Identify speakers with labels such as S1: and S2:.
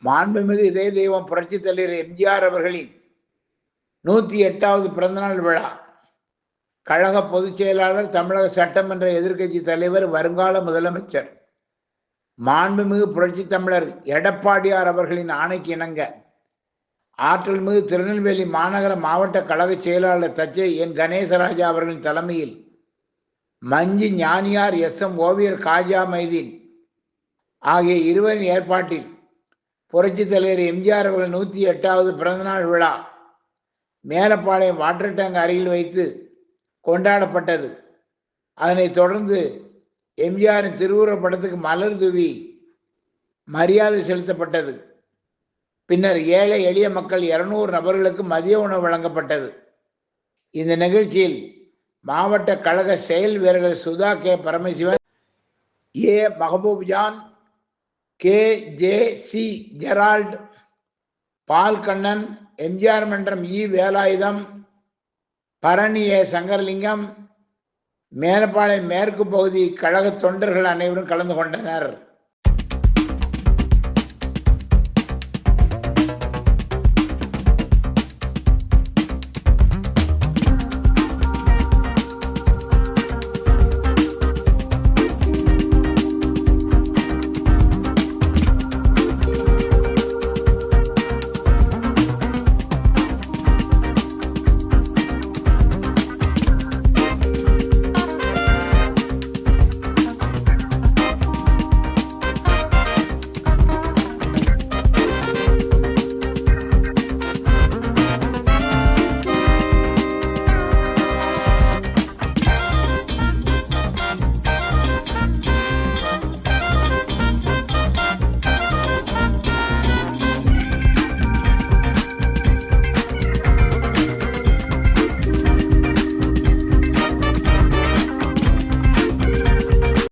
S1: மாண்புமிகு இதய தெய்வம் புரட்சித் தலைவர் எம்ஜிஆர் அவர்களின் 108வது பிறந்தநாள் விழா. கழக பொதுச் செயலாளர், தமிழக சட்டமன்ற எதிர்க்கட்சி தலைவர், வருங்கால முதலமைச்சர் மாண்புமிகு புரட்சி தமிழர் எடப்பாடியார் அவர்களின் ஆணைக்கு இணங்க ஆற்றல் மிகு திருநெல்வேலி மாநகர மாவட்ட கழக செயலாளர் தச்சை என் கணேசராஜா அவர்களின் தலைமையில் மஞ்சி ஞானியார், எஸ்.எம். ஓவியர் காஜா மைதீன் ஆகிய இருவரின் ஏற்பாட்டில் புரட்சி தலைவர் எம்ஜிஆர் அவர்கள் 108வது பிறந்தநாள் விழா மேலப்பாளையம் வாட்டர் டேங்க் அருகில் வைத்து கொண்டாடப்பட்டது. அதனைத் தொடர்ந்து எம்ஜிஆரின் திருவுருவப் படத்துக்கு மலர் தூவி மரியாதை செலுத்தப்பட்டது. பின்னர் ஏழை எளிய மக்கள் 200 நபர்களுக்கு மதிய உணவு வழங்கப்பட்டது. இந்த நிகழ்ச்சியில் மாவட்ட கழக செயல் வீரர்கள் சுதா கே. பரமசிவன், ஏ. மஹபூப்ஜான், கே. ஜே. சி. ஜெரால்ட், பால் கண்ணன், எம்ஜிஆர் மன்றம் இ. வேலாயுதம், பரணி ஏ. சங்கரலிங்கம், மேலப்பாளையம் மேற்கு பகுதி கழக தொண்டர்கள் அனைவரும் கலந்து கொண்டனர்.